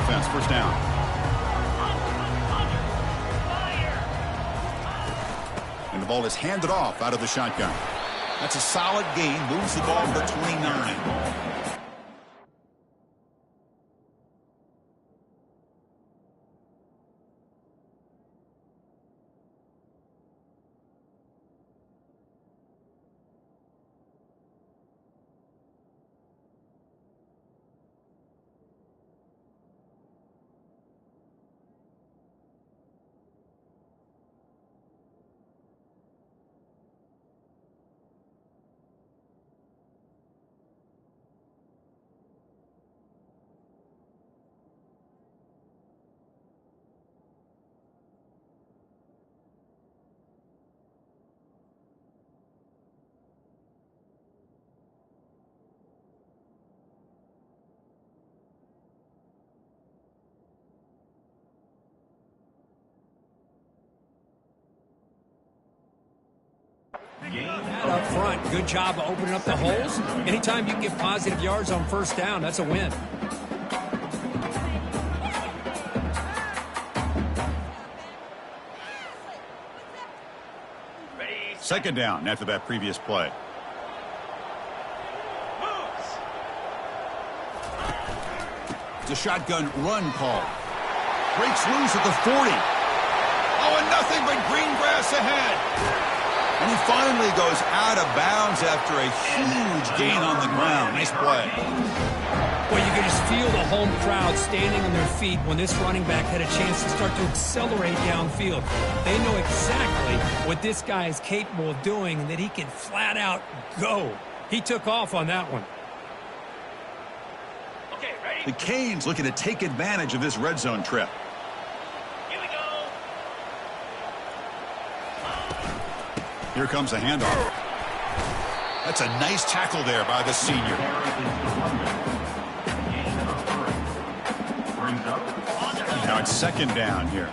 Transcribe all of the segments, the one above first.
offense. First down. And the ball is handed off out of the shotgun. That's a solid gain. Moves the ball for 29. That up front, good job of opening up the holes. Anytime you can get positive yards on first down, that's a win. Second down after that previous play. It's a shotgun run call. Breaks loose at the 40. Oh, and nothing but green grass ahead. And he finally goes out of bounds after a huge gain on the ground. Nice play. Well, you can just feel the home crowd standing on their feet when this running back had a chance to start to accelerate downfield. They know exactly what this guy is capable of doing and that he can flat out go. He took off on that one. Okay, ready? The Canes looking to take advantage of this red zone trip. Here comes a handoff. That's a nice tackle there by the senior. Now it's second down here.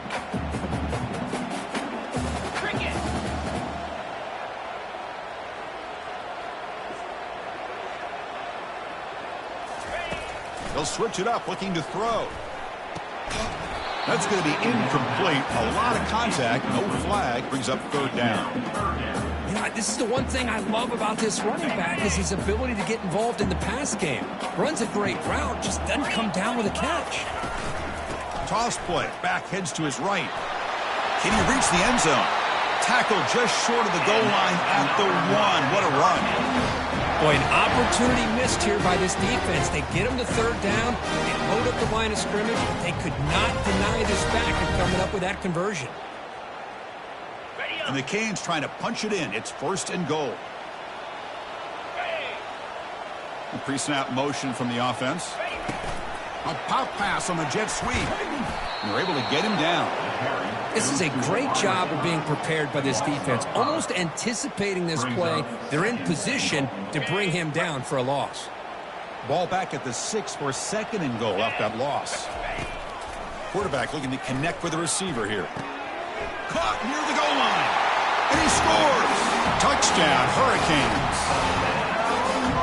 They'll switch it up, looking to throw. That's going to be incomplete. A lot of contact. No flag. Brings up third down. You know, this is the one thing I love about this running back is his ability to get involved in the pass game. Runs a great route, just doesn't come down with a catch. Toss play. Back heads to his right. Can he reach the end zone? Tackle just short of the goal line at the 1. What a run. Boy, an opportunity missed here by this defense. They get him to third down. They load up the line of scrimmage, but they could not deny this back and coming up with that conversion. And the Canes trying to punch it in. It's first and goal. The pre-snap motion from the offense. A pop pass on the jet sweep. And they're able to get him down. This is a great job of being prepared by this defense. Almost anticipating this play. They're in position to bring him down for a loss. Ball back at the 6 for second and goal off that loss. Quarterback looking to connect with the receiver here. Caught near the goal line. And he scores. Touchdown, Hurricanes.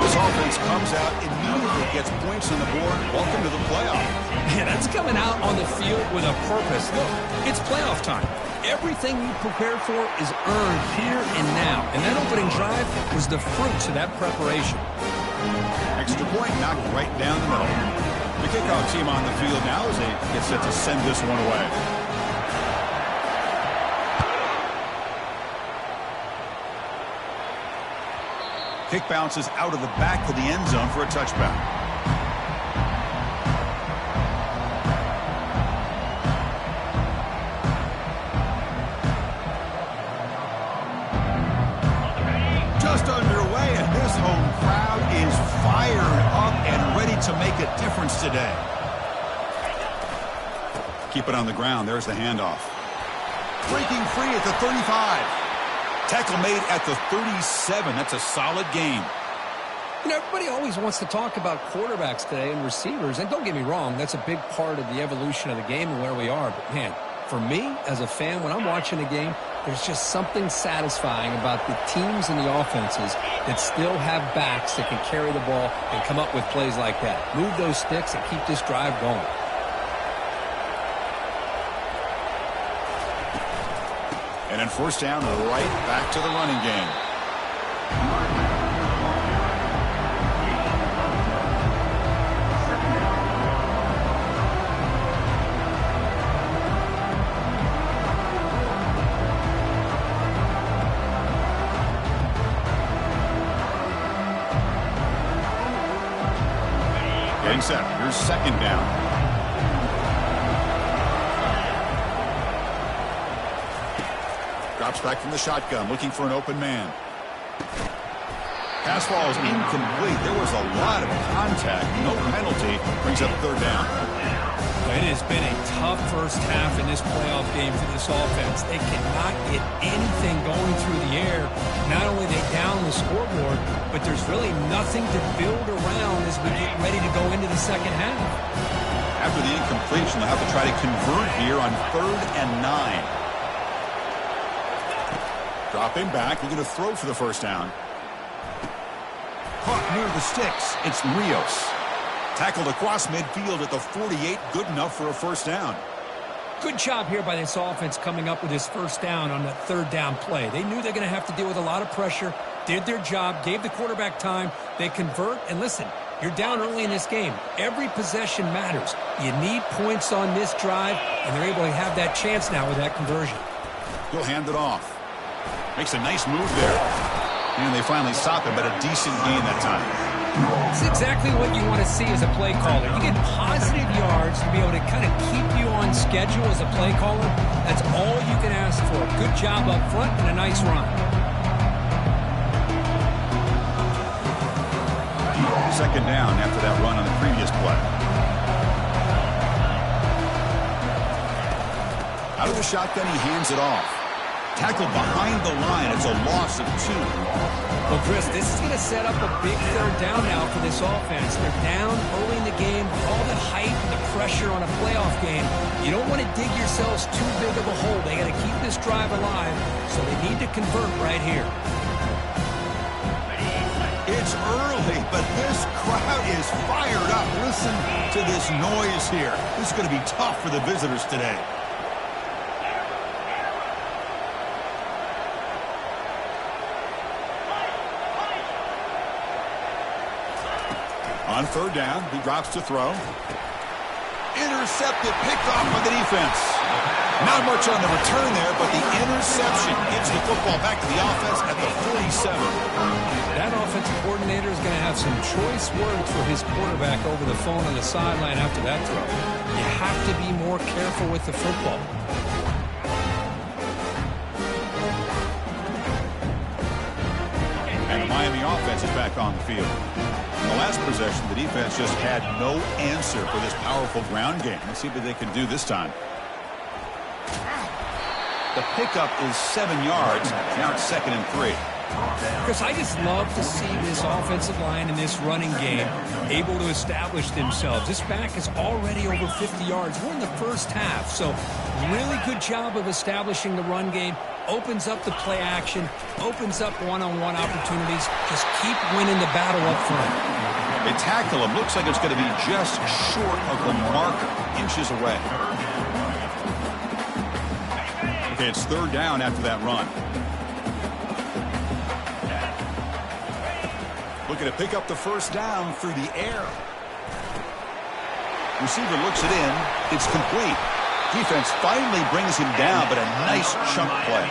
This offense comes out, immediately gets points on the board. Welcome to the playoff. Yeah, that's coming out on the field with a purpose. Look, it's playoff time. Everything you prepared for is earned here and now. And that opening drive was the fruits of that preparation. Extra point knocked right down the middle. The kickoff team on the field now as they get set to send this one away. Kick bounces out of the back of the end zone for a touchback. Just underway, and this home crowd is fired up and ready to make a difference today. Keep it on the ground. There's the handoff. Breaking free at the 35. Tackle made at the 37. That's a solid game. You know, everybody always wants to talk about quarterbacks today and receivers. And don't get me wrong, that's a big part of the evolution of the game and where we are. But, man, for me as a fan, when I'm watching a game, there's just something satisfying about the teams and the offenses that still have backs that can carry the ball and come up with plays like that. Move those sticks and keep this drive going. And then first down, right back to the running game. Getting set. Here's second down. Drops back from the shotgun, looking for an open man. Pass ball is incomplete. There was a lot of contact. No penalty. Brings up third down. It has been a tough first half in this playoff game for this offense. They cannot get anything going through the air. Not only they down the scoreboard, but there's really nothing to build around as we get ready to go into the second half. After the incompletion, they'll have to try to convert here on 3rd and 9. Dropping back, looking to throw for the first down. Caught near the sticks. It's Rios. Tackled across midfield at the 48. Good enough for a first down. Good job here by this offense coming up with this first down on that third down play. They knew they're going to have to deal with a lot of pressure, did their job, gave the quarterback time. They convert, and listen, you're down early in this game. Every possession matters. You need points on this drive, and they're able to have that chance now with that conversion. He'll hand it off. Makes a nice move there. And they finally stop him, but a decent gain that time. It's exactly what you want to see as a play caller. You get positive yards to be able to kind of keep you on schedule as a play caller. That's all you can ask for. Good job up front and a nice run. Second down after that run on the previous play. Out of the shotgun, he hands it off. Tackled behind the line. It's a loss of 2. Well, Chris, this is going to set up a big third down now for this offense. They're down early in the game. All the hype and the pressure on a playoff game. You don't want to dig yourselves too big of a hole. They got to keep this drive alive, so they need to convert right here. It's early, but this crowd is fired up. Listen to this noise here. This is going to be tough for the visitors today. On third down, he drops to throw. Intercepted, picked off by the defense. Not much on the return there, but the interception gets the football back to the offense at the 47. That offensive coordinator is going to have some choice words for his quarterback over the phone on the sideline after that throw. You have to be more careful with the football. And the Miami offense is back on the field. In the last possession, the defense just had no answer for this powerful ground game. Let's see what they can do this time. The pickup is 7 yards. Now it's 2nd and 3. Because I just love to see this offensive line in this running game able to establish themselves. This back is already over 50 yards. We're in the first half, so really good job of establishing the run game. Opens up the play action, opens up one-on-one opportunities. Just keep winning the battle up front. They tackle him. Looks like it's going to be just short of the marker, inches away. Okay, it's third down after that run. Looking to pick up the first down through the air. Receiver looks it in. It's complete. Defense finally brings him down, but a nice chunk play.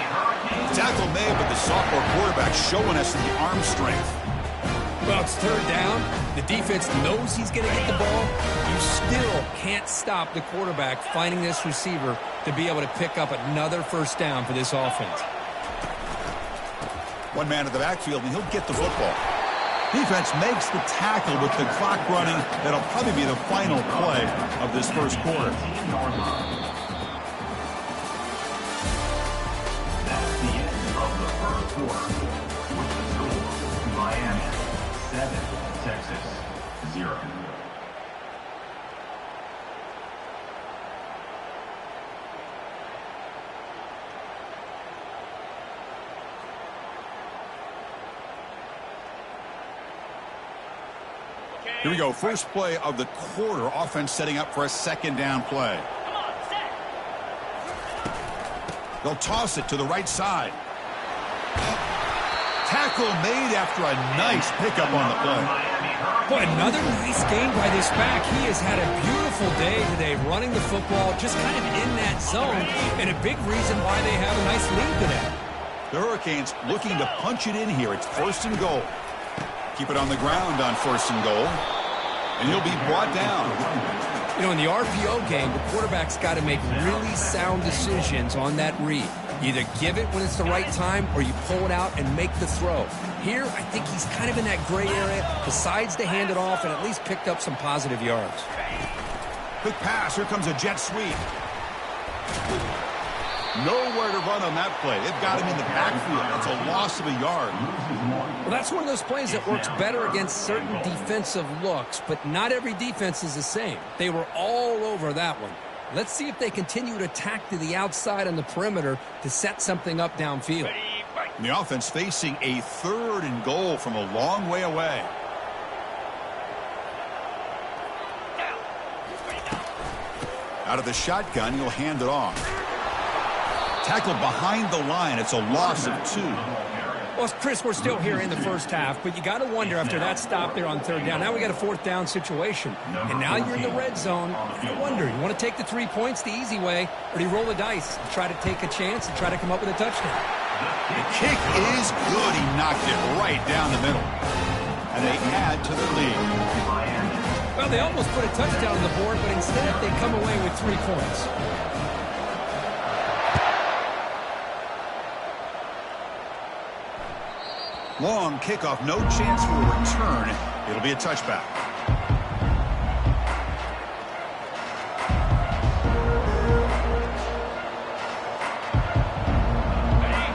Tackle made, but the sophomore quarterback showing us the arm strength. Well, it's third down. The defense knows he's going to get the ball. You still can't stop the quarterback finding this receiver to be able to pick up another first down for this offense. One man in the backfield, and he'll get the football. Defense makes the tackle with the clock running. That'll probably be the final play of this first quarter. That's the end of the first quarter. With the score, Miami 7, Texas 0. Here we go. First play of the quarter. Offense setting up for a second down play. They'll toss it to the right side. Tackle made after a nice pickup on the play. Boy, another nice game by this back. He has had a beautiful day today running the football, just kind of in that zone, and a big reason why they have a nice lead today. The Hurricanes looking to punch it in here. It's 1st and goal. Keep it on the ground on 1st and goal. And he'll be brought down. You know, in the RPO game, the quarterback's got to make really sound decisions on that read. Either give it when it's the right time or you pull it out and make the throw. Here, I think he's kind of in that gray area, decides to hand it off and at least picked up some positive yards. Quick pass. Here comes a jet sweep. Nowhere to run on that play. They've got him in the backfield. That's a loss of a yard. Well, that's one of those plays that works better against certain defensive looks, but not every defense is the same. They were all over that one. Let's see if they continue to attack to the outside on the perimeter to set something up downfield. And the offense facing a 3rd and goal from a long way away. Out of the shotgun, he'll hand it off. Tackled behind the line. It's a loss of 2. Well, Chris, we're still here in the first half, but you got to wonder after that stop there on 3rd down. Now we got a 4th down situation, and now you're in the red zone. You wonder, you want to take the 3 points the easy way, or do you roll the dice and try to take a chance and try to come up with a touchdown? The kick is good. He knocked it right down the middle, and they add to the lead. Well, they almost put a touchdown on the board, but instead they come away with 3 points. Long kickoff, no chance for a return. It'll be a touchback.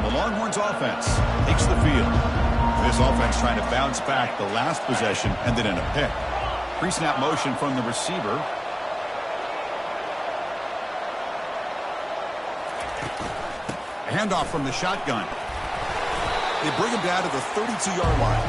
The Longhorns offense takes the field. This offense trying to bounce back. The last possession ended in a pick. Pre-snap motion from the receiver. A handoff from the shotgun. They bring him down to the 32-yard line.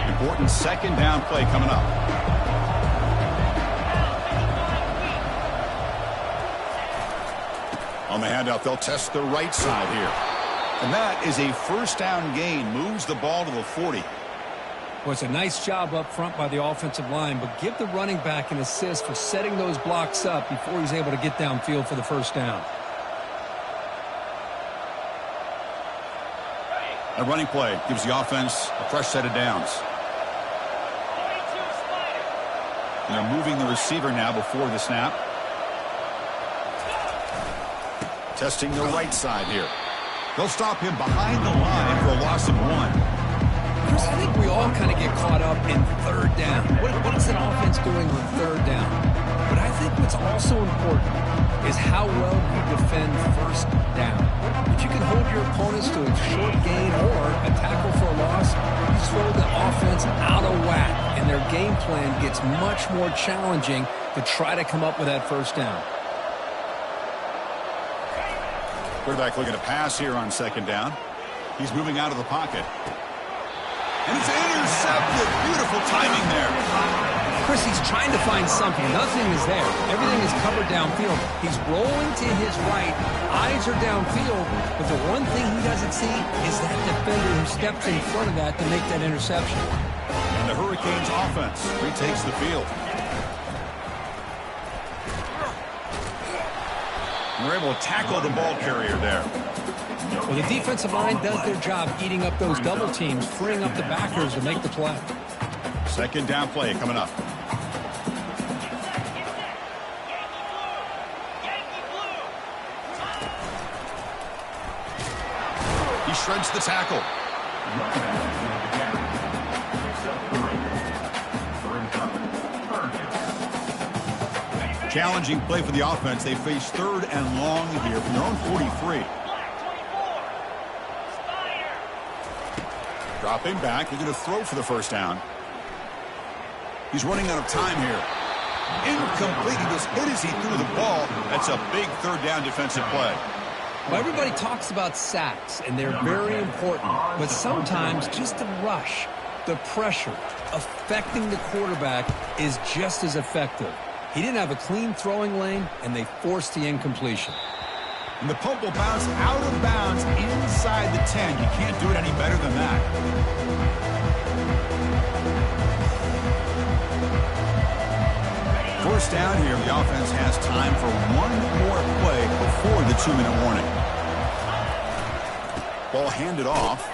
Important 2nd down play coming up. On the handoff, they'll test the right side here. And that is a 1st down gain. Moves the ball to the 40. Well, it's a nice job up front by the offensive line, but give the running back an assist for setting those blocks up before he's able to get downfield for the 1st down. A running play gives the offense a fresh set of downs. And they're moving the receiver now before the snap. Testing the right side here. They'll stop him behind the line for a loss of 1. Chris, I think we all kind of get caught up in 3rd down. What is an offense doing on 3rd down? But I think what's also important is how well you defend 1st down. If you can hold your opponents to a short gain or a tackle for a loss, you throw the offense out of whack, and their game plan gets much more challenging to try to come up with that 1st down. Quarterback looking to pass here on 2nd down. He's moving out of the pocket. And it's intercepted. Beautiful timing there. Chris, he's trying to find something. Nothing is there. Everything is covered downfield. He's rolling to his right. Eyes are downfield. But the one thing he doesn't see is that defender who steps in front of that to make that interception. And the Hurricanes offense retakes the field. They're able to tackle the ball carrier there. Well, the defensive line does their job eating up those double teams, freeing up the backers to make the play. 2nd down play coming up. He shreds the tackle. Challenging play for the offense. They face 3rd and long here from their own 43. Dropping back. They're going to throw for the 1st down. He's running out of time here. Incomplete. He was hit as he threw the ball. That's a big third down defensive play. Well, everybody talks about sacks, and they're very important. But sometimes just the rush, the pressure, affecting the quarterback is just as effective. He didn't have a clean throwing lane, and they forced the incompletion. And the punt will bounce out of bounds inside the 10. You can't do it any better than that. First down here, the offense has time for one more play before the 2-minute warning. Ball handed off.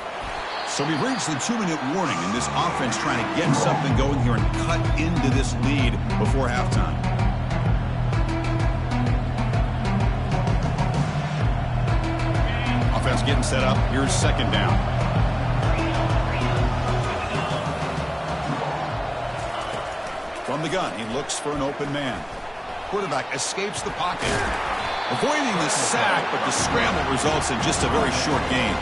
So we've reached the 2-minute warning, and this offense trying to get something going here and cut into this lead before halftime. Offense getting set up. Here's second down. From the gun, he looks for an open man. Quarterback escapes the pocket, avoiding the sack, but the scramble results in just a very short gain.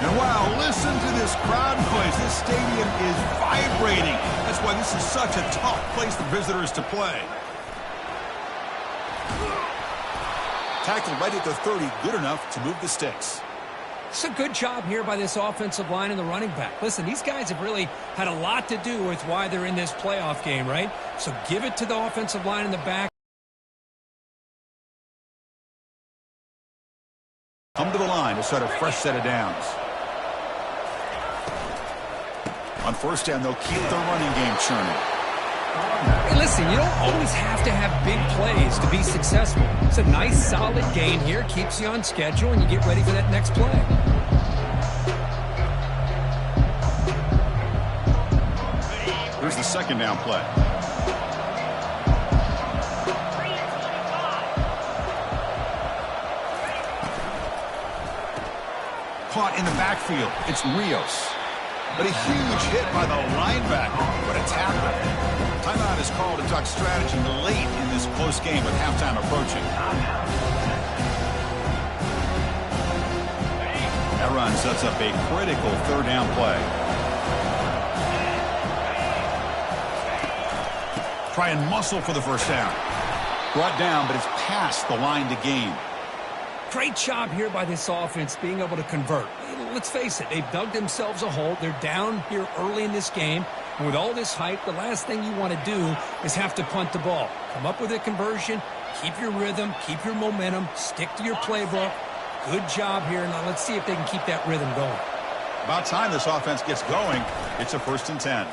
And wow, listen to this crowd noise. This stadium is vibrating. That's why this is such a tough place for visitors to play. Tackle right at the 30, good enough to move the sticks. It's a good job here by this offensive line and the running back. Listen, these guys have really had a lot to do with why they're in this playoff game, right? So give it to the offensive line in the back. Come to the line to start a fresh set of downs. On first down, they'll keep the running game churning. Hey, listen, you don't always have to have big plays to be successful. It's a nice, solid gain here. Keeps you on schedule, and you get ready for that next play. Here's the second down play. Caught in the backfield. It's Rios. But a huge hit by the linebacker. What a tackle. Timeout is called to talk strategy late in this close game with halftime approaching. That run sets up a critical third down play. Try and muscle for the first down. Brought down, but it's past the line to gain. Great job here by this offense being able to convert. Let's face it, they've dug themselves a hole. They're down here early in this game. And with all this hype, the last thing you want to do is have to punt the ball. Come up with a conversion, keep your rhythm, keep your momentum, stick to your playbook. Good job here. Now let's see if they can keep that rhythm going. About time this offense gets going. It's a 1st and 10.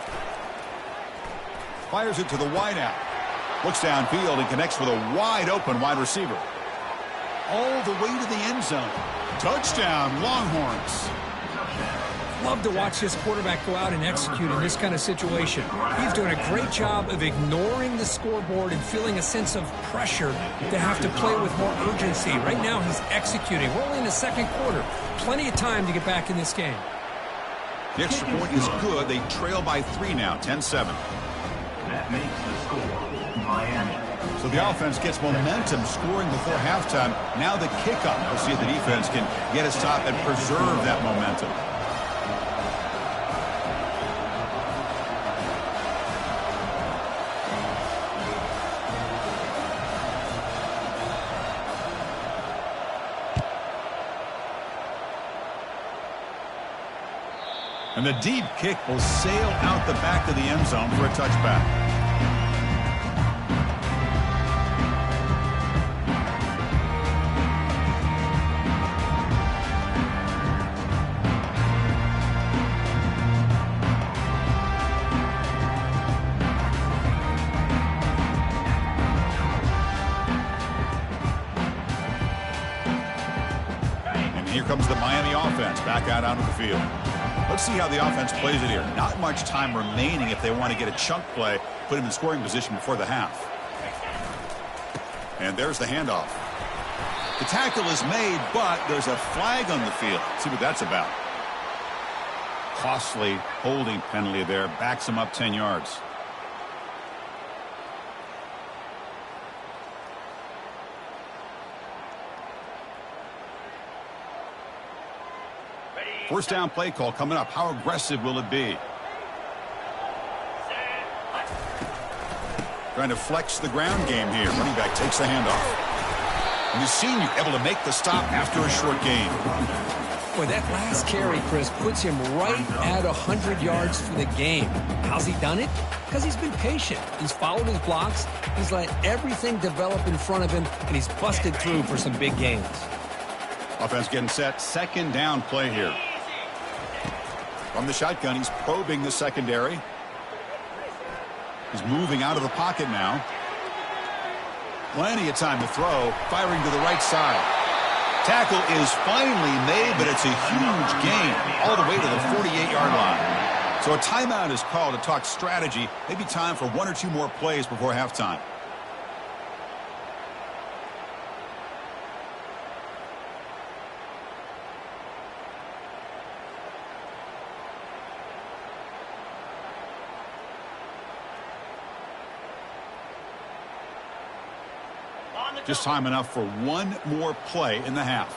Fires it to the wideout. Looks downfield and connects with a wide open wide receiver. All the way to the end zone. Touchdown, Longhorns. Love to watch this quarterback go out and execute in this kind of situation. He's doing a great job of ignoring the scoreboard and feeling a sense of pressure to have to play with more urgency. Right now, he's executing. We're only in the second quarter. Plenty of time to get back in this game. The extra point is good. They trail by 3 now, 10-7. That makes the score Miami. So the offense gets momentum scoring before halftime. Now the kickoff. We'll see if the defense can get a stop and preserve that momentum. And the deep kick will sail out the back of the end zone for a touchback. And here comes the Miami offense back out onto the field. Let's see how the offense plays it here. Not much time remaining if they want to get a chunk play, put him in scoring position before the half. And there's the handoff. The tackle is made, but there's a flag on the field. Let's see what that's about. Costly holding penalty there. Backs him up 10 yards. First down play call coming up. How aggressive will it be? Trying to flex the ground game here. Running back takes the handoff. And the senior able to make the stop after a short gain. Boy, that last carry, Chris, puts him right at 100 yards for the game. How's he done it? Because he's been patient. He's followed his blocks. He's let everything develop in front of him, and he's busted through for some big gains. Offense getting set. Second down play here. From the shotgun, he's probing the secondary. He's moving out of the pocket now. Plenty of time to throw. Firing to the right side. Tackle is finally made, but it's a huge gain all the way to the 48-yard line. So a timeout is called to talk strategy. Maybe time for one or two more plays before halftime. Just time enough for one more play in the half.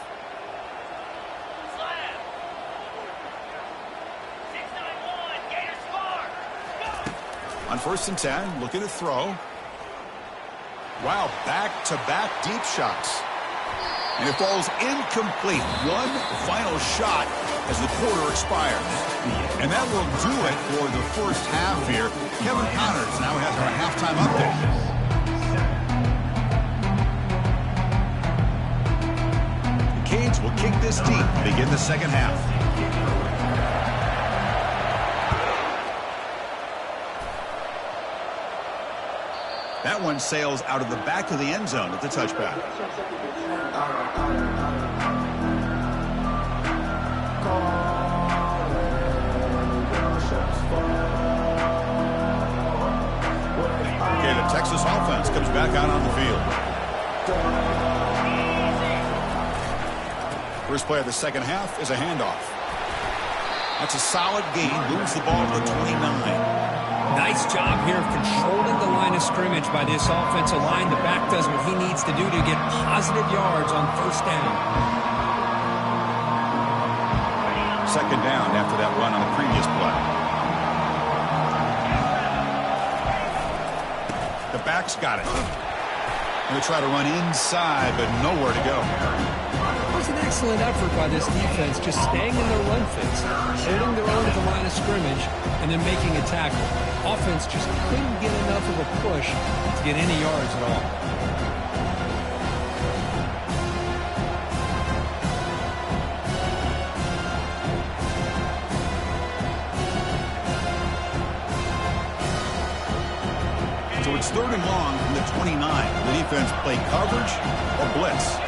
On 1st and 10, looking to throw. Wow, back-to-back deep shots. And it falls incomplete. One final shot as the quarter expires. And that will do it for the first half here. Kevin Connors now has our halftime update. Canes will kick this deep to begin the second half. That one sails out of the back of the end zone at the touchback. Okay, the Texas offense comes back out on the field. First play of the second half is a handoff. That's a solid gain. Moves the ball to the 29. Nice job here of controlling the line of scrimmage by this offensive line. The back does what he needs to do to get positive yards on first down. Second down after that run on the previous play. The back's got it. They try to run inside, but nowhere to go. It was an excellent effort by this defense, just staying in their run fits, holding their own at the line of scrimmage, and then making a tackle. Offense just couldn't get enough of a push to get any yards at all. So it's 3rd and long from the 29. The defense play coverage or blitz.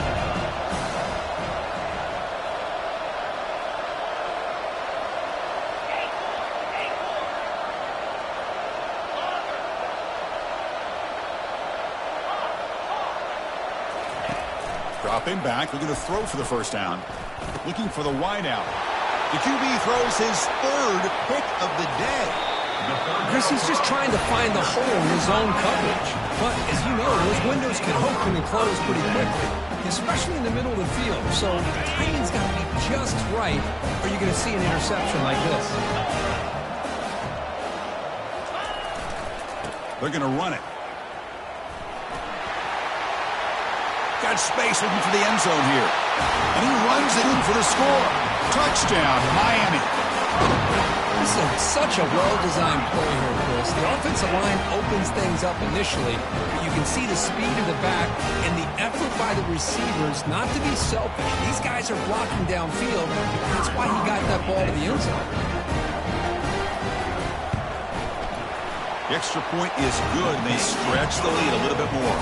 Dropping back, looking to throw for the first down. Looking for the wide out. The QB throws his 3rd pick of the day. Chris, he's just trying to find the hole in his own coverage. But, as you know, those windows can open and close pretty quickly, especially in the middle of the field. So the timing's got to be just right, or you're going to see an interception like this. They're going to run it. Got space looking for the end zone here. And he runs it in for the score. Touchdown, Miami. This is such a well-designed play here, Chris. The offensive line opens things up initially, but you can see the speed of the back and the effort by the receivers not to be selfish. These guys are blocking downfield. That's why he got that ball to the end zone. The extra point is good, and they stretch the lead a little bit more.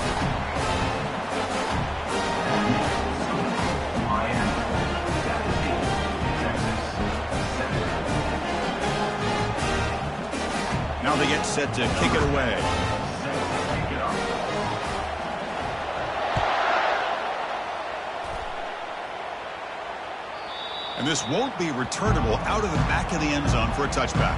Now they get set to kick it away. And this won't be returnable out of the back of the end zone for a touchback.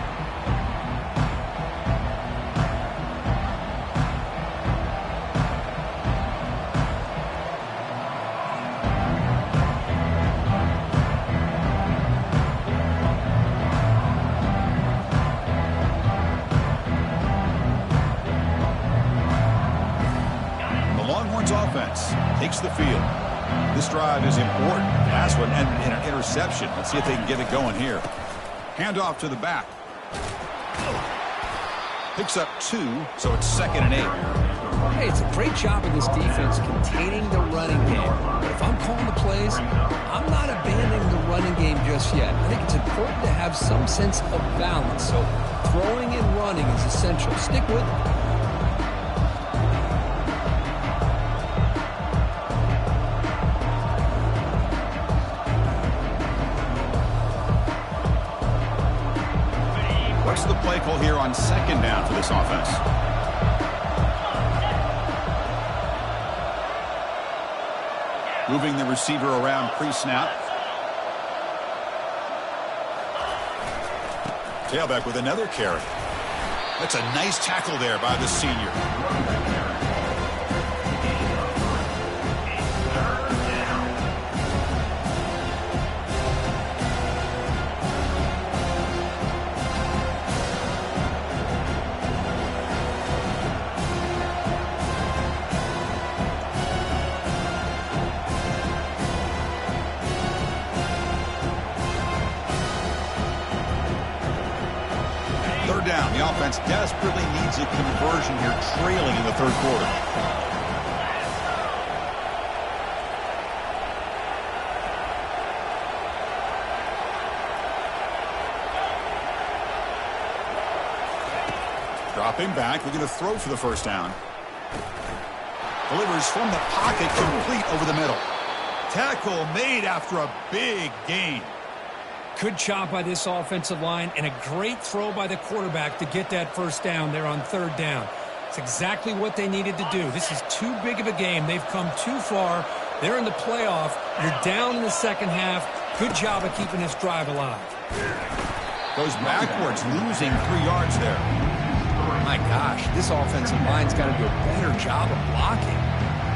This drive is important. Last one and an interception. Let's see if they can get it going here. Handoff to the back. Picks up 2, so it's 2nd and 8. Hey, it's a great job of this defense containing the running game. But if I'm calling the plays, I'm not abandoning the running game just yet. I think it's important to have some sense of balance. So throwing and running is essential. Stick with it. What's the play call here on 2nd down for this offense? Moving the receiver around pre-snap. Tailback with another carry. That's a nice tackle there by the senior. Down. The offense desperately needs a conversion here, trailing in the 3rd quarter. Dropping back, looking to throw for the 1st down. Delivers from the pocket, complete over the middle. Tackle made after a big gain. Good job by this offensive line and a great throw by the quarterback to get that 1st down there on 3rd down. It's exactly what they needed to do. This is too big of a game. They've come too far. They're in the playoff. You're down in the 2nd half. Good job of keeping this drive alive. Goes backwards, losing 3 yards there. My gosh, this offensive line's got to do a better job of blocking.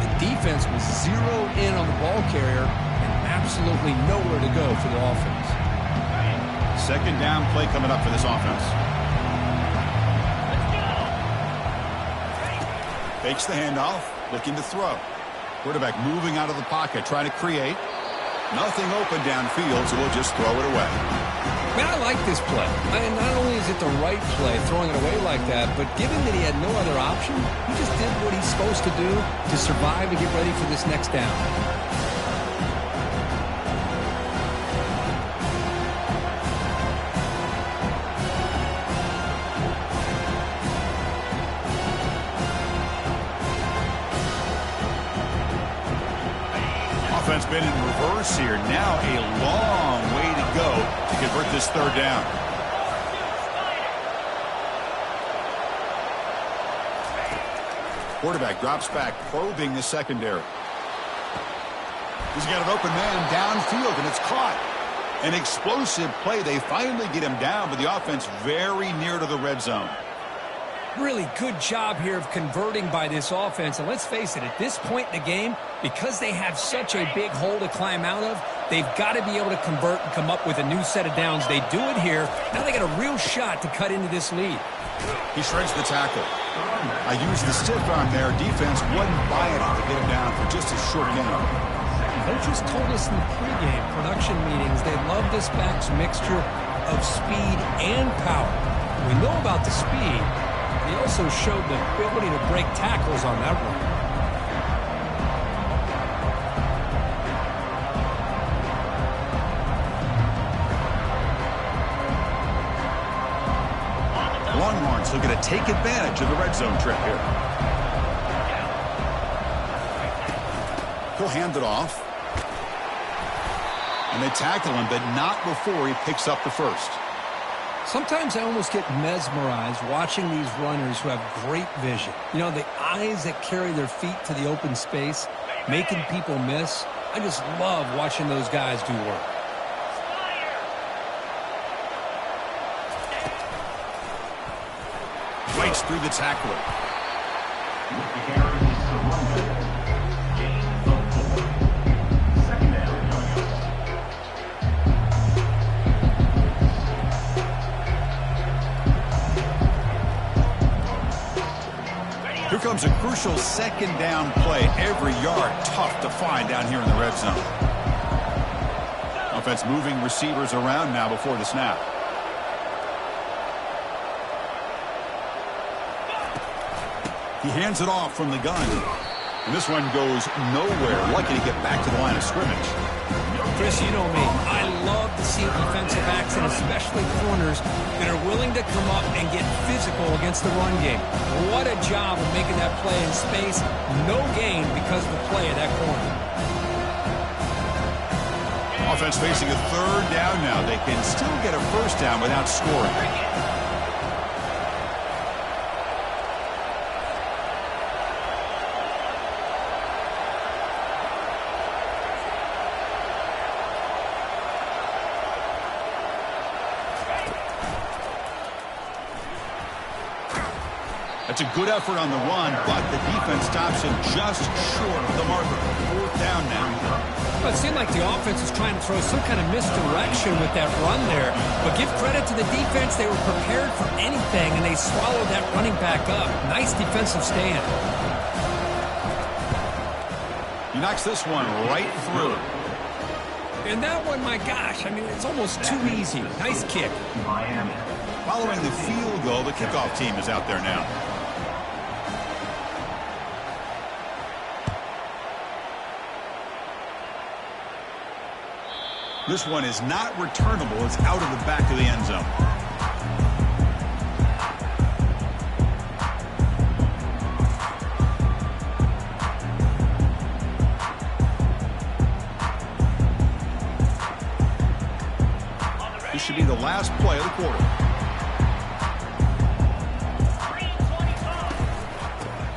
The defense was zeroed in on the ball carrier and absolutely nowhere to go for the offense. 2nd down play coming up for this offense. Takes the handoff, looking to throw. Quarterback moving out of the pocket, trying to create. Nothing open downfield, so we'll just throw it away. Man, I like this play. And not only is it the right play, throwing it away like that, but given that he had no other option, he just did what he's supposed to do to survive and get ready for this next down. Offense been in reverse here. Now a long way to go to convert this 3rd down. Quarterback drops back, probing the secondary. He's got an open man downfield, and it's caught. An explosive play. They finally get him down, but the offense very near to the red zone. Really good job here of converting by this offense. And let's face it, at this point in the game, because they have such a big hole to climb out of, they've got to be able to convert and come up with a new set of downs. They do it here. Now they got a real shot to cut into this lead. He shreds the tackle. I used the stiff arm there. Defense wasn't buying it to get him down for just a short game. Coaches told us in the pregame production meetings they love this back's mixture of speed and power. We know about the speed. He also showed the ability to break tackles on that run. Longhorns looking to take advantage of the red zone trip here. He'll hand it off. And they tackle him, but not before he picks up the 1st. Sometimes I almost get mesmerized watching these runners who have great vision. You know, the eyes that carry their feet to the open space, making people miss. I just love watching those guys do work. Waits through the tackler. Here comes It's a crucial second down play. Every yard tough to find down here in the red zone. Offense moving receivers around now before the snap. He hands it off from the gun. And this one goes nowhere. Lucky to get back to the line of scrimmage. Chris, you know me. I love to see defensive backs and especially corners that are willing to come up and get physical against the run game. What a job of making that play in space. No gain because of the play of that corner. Offense facing a third down now. They can still get a first down without scoring. That's a good effort on the run, but the defense stops him just short of the marker. Fourth down now. Well, it seemed like the offense was trying to throw some kind of misdirection with that run there. But give credit to the defense. They were prepared for anything, and they swallowed that running back up. Nice defensive stand. He knocks this one right through. And that one, my gosh, I mean, it's almost too easy. Nice kick. Miami. Following the field goal, the kickoff team is out there now. This one is not returnable. It's out of the back of the end zone. This should be the last play of the quarter.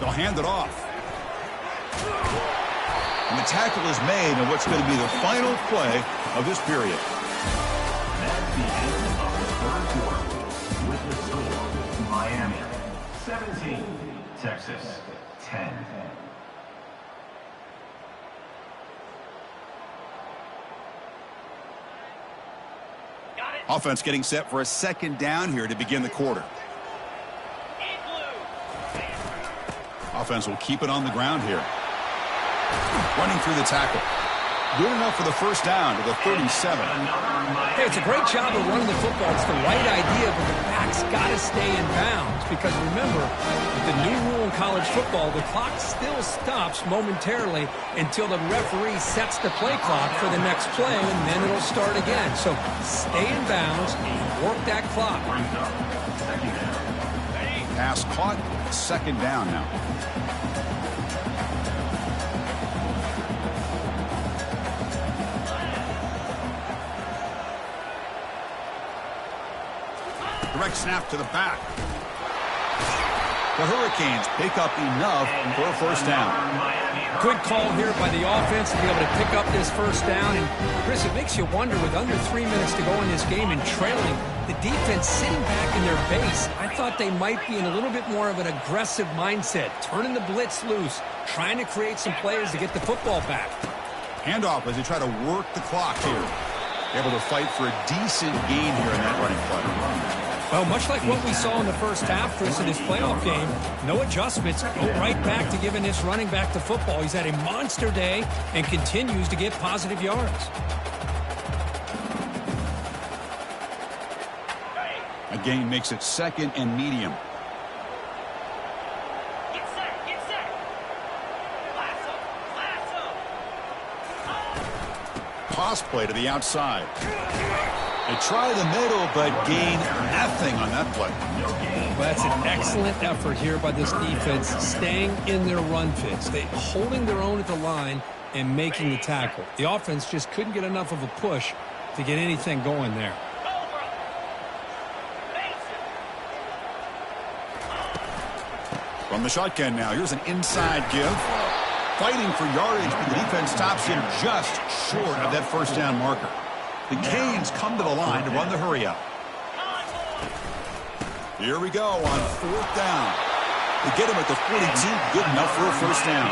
They'll hand it off. And the tackle is made in what's going to be the final play of this period. That's the end of the third quarter. With the score, Miami 17, Texas 10. Offense getting set for a second down here to begin the quarter. Offense will keep it on the ground here. Running through the tackle. Good enough for the first down to the 37. Hey, it's a great job of running the football. It's the right idea, but the back's got to stay in bounds. Because remember, with the new rule in college football, the clock still stops momentarily until the referee sets the play clock for the next play, and then it'll start again. So stay in bounds and work that clock. Pass caught. Second down now. Direct snap to the back. The Hurricanes pick up enough for a first down. Good call here by the offense to be able to pick up this first down. And, Chris, it makes you wonder, with under 3 minutes to go in this game and trailing, the defense sitting back in their base, I thought they might be in a little bit more of an aggressive mindset, turning the blitz loose, trying to create some plays to get the football back. Handoff as they try to work the clock here. Able to fight for a decent gain here in that running play. Well, much like what we saw in the first half, Chris, in this playoff game, no adjustments, go right back to giving this running back the football. He's had a monster day and continues to get positive yards. A gain makes it second and medium. Get set, get set. Toss play to the outside. They try the middle, but gain nothing on that play. Well, that's an excellent effort here by this defense, staying in their run fits. They holding their own at the line and making the tackle. The offense just couldn't get enough of a push to get anything going there. From the shotgun now, here's an inside give. Fighting for yardage, but the defense stops him just short of that first down marker. The Canes come to the line to run the hurry up. Here we go on fourth down. They get him at the 42, good enough for a first down.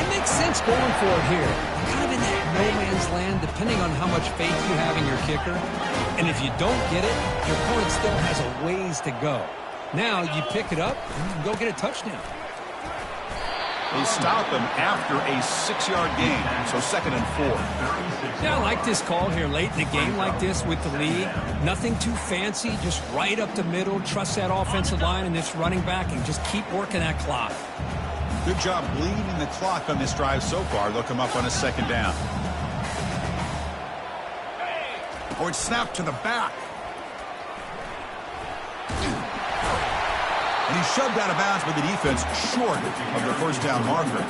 It makes sense going for it here. Kind of in that no man's land, depending on how much faith you have in your kicker. And if you don't get it, your opponent still has a ways to go. Now you pick it up and you can go get a touchdown. They stop him after a 6-yard gain, so 2nd and 4. Yeah, I like this call here late in the game like this with the lead. Nothing too fancy, just right up the middle. Trust that offensive line and this running back and just keep working that clock. Good job bleeding the clock on this drive so far. They'll come up on a 2nd down. Oh, it's snapped to the back. And he's shoved out of bounds by the defense short of the 1st down marker.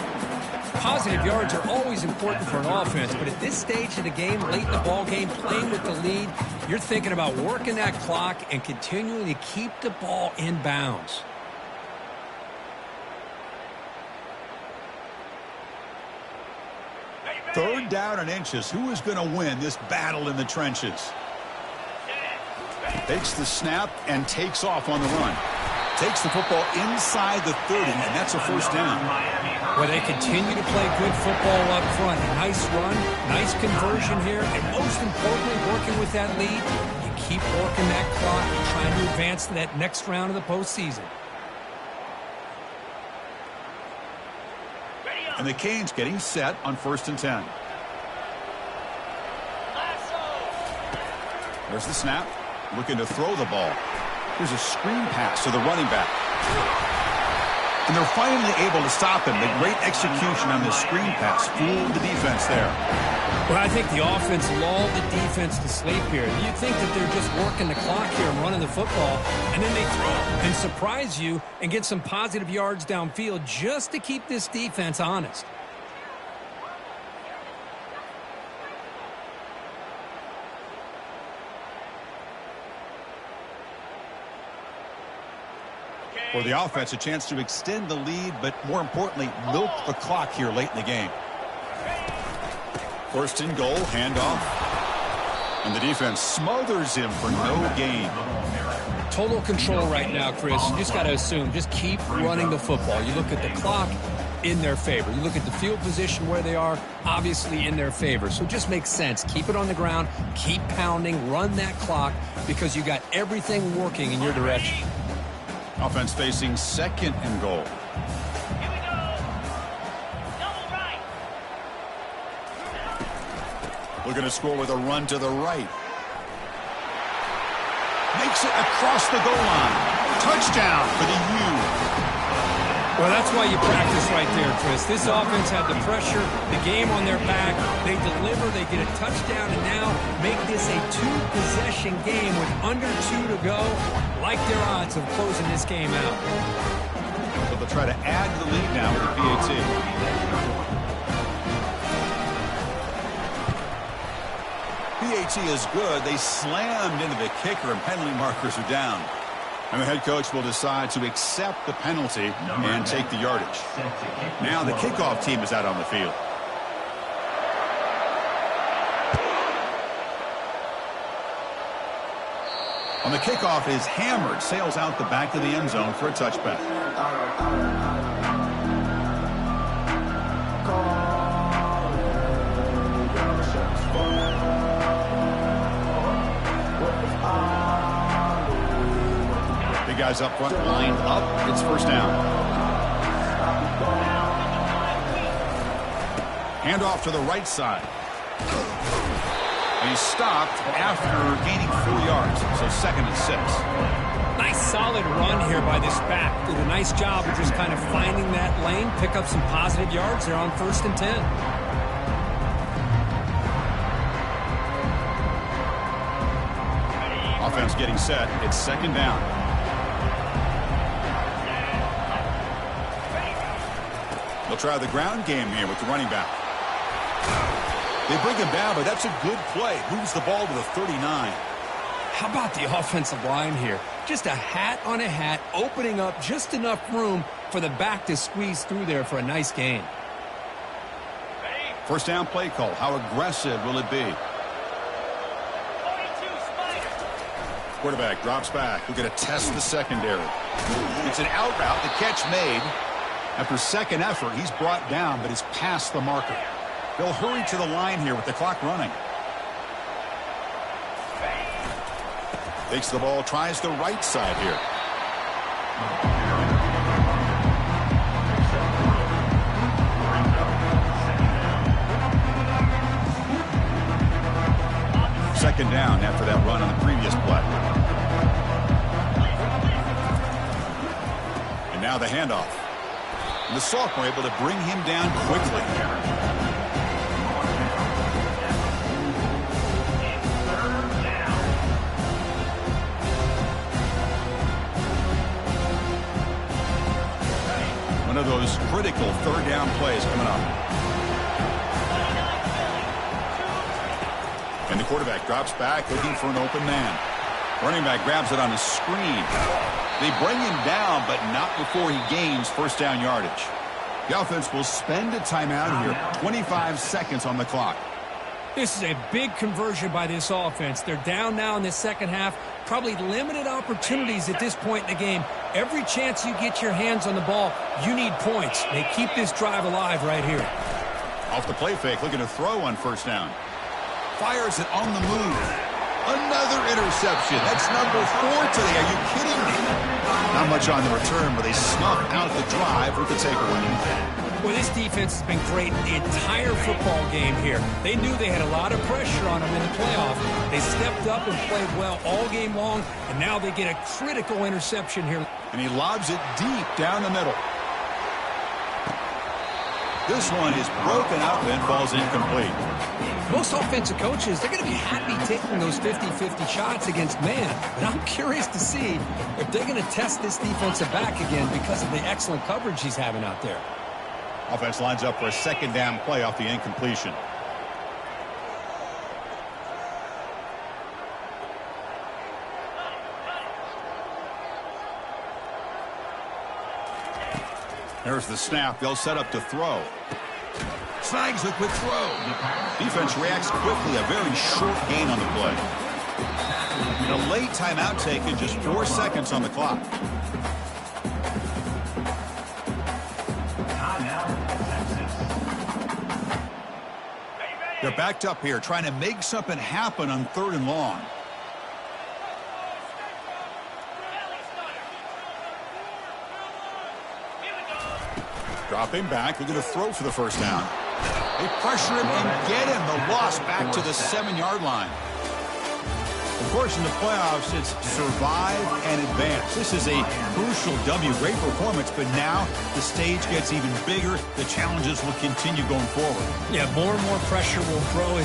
Positive yards are always important for an offense, but at this stage of the game, late in the ball game, playing with the lead, you're thinking about working that clock and continuing to keep the ball in bounds. Third down and inches. Who is going to win this battle in the trenches? Takes the snap and takes off on the run. Takes the football inside the 30, and that's a 1st down. Well, they continue to play good football up front. A nice run, nice conversion here, and most importantly, working with that lead, you keep working that clock and trying to advance to that next round of the postseason. And the Canes getting set on 1st and 10. There's the snap. Looking to throw the ball. Here's a screen pass to the running back. And they're finally able to stop him. The great execution on this screen pass fooled the defense there. Well, I think the offense lulled the defense to sleep here. You'd think that they're just working the clock here and running the football, and then they throw and surprise you and get some positive yards downfield just to keep this defense honest. For the offense, a chance to extend the lead, but more importantly, milk the clock here late in the game. 1st and goal, handoff. And the defense smothers him for no gain. Total control right now, Chris. You just got to assume, just keep running the football. You look at the clock, in their favor. You look at the field position where they are, obviously in their favor. So it just makes sense. Keep it on the ground, keep pounding, run that clock, because you got everything working in your direction. Offense facing 2nd and goal. Here we go. Double right. Looking to score with a run to the right. Makes it across the goal line. Touchdown for the U. Well, that's why you practice right there, Chris. This offense had the pressure, the game on their back. They deliver, they get a touchdown, and now make this a 2-possession game with under 2 to go. Like their odds of closing this game out. So they'll try to add to the lead now with the PAT. PAT is good. They slammed into the kicker, and penalty markers are down. And the head coach will decide to accept the penalty and take the yardage. Now the kickoff team is out on the field. On the kickoff is hammered, sails out the back of the end zone for a touchback. Big guys up front, lined up. It's 1st down. Handoff to the right side. And he's stopped after gaining 4 yards, so 2nd and 6. Nice solid run here by this back. Did a nice job of just kind of finding that lane, pick up some positive yards. They're on 1st and 10. Offense getting set. It's 2nd down. They'll try the ground game here with the running back. They bring him down, but that's a good play. Moves the ball to the 39. How about the offensive line here? Just a hat on a hat, opening up just enough room for the back to squeeze through there for a nice gain. 1st down play call. How aggressive will it be? 42 Spider. Quarterback drops back. We're going to test the secondary. It's an out route. The catch made. After second effort, he's brought down, but he's past the marker. They'll hurry to the line here with the clock running. Takes the ball, tries the right side here. second down after that run on the previous play. And now the handoff. And the sophomore able to bring him down quickly. One of those critical third down plays coming up. And the quarterback drops back looking for an open man. Running back grabs it on a screen. They bring him down, but not before he gains first down yardage. The offense will spend a timeout here. 25 seconds on the clock. This is a big conversion by this offense. They're down now in the second half. Probably limited opportunities at this point in the game. Every chance you get your hands on the ball, you need points. They keep this drive alive right here. Off the play fake, looking to throw on first down. Fires it on the move. Another interception. That's number 4 today. Are you kidding me? Not much on the return, but they snuff out the drive with the takeaway. Well, this defense has been great the entire football game here. They knew they had a lot of pressure on them in the playoff. They stepped up and played well all game long, and now they get a critical interception here. And he lobs it deep down the middle. This one is broken up and falls incomplete. Most offensive coaches, they're going to be happy taking those 50-50 shots against man. But I'm curious to see if they're going to test this defensive back again because of the excellent coverage he's having out there. Offense lines up for a second down play off the incompletion. There's the snap. They'll set up to throw. Snags the quick throw. Defense reacts quickly. A very short gain on the play. And a late timeout taken. Just 4 seconds on the clock. They're backed up here, trying to make something happen on 3rd and long. Dropping back, looking to throw for the first down. They pressure him and get him. The loss back to the 7-yard line. Of course, in the playoffs, it's survive and advance. This is a crucial W. Great performance, but now the stage gets even bigger. The challenges will continue going forward. Yeah, more and more pressure will grow as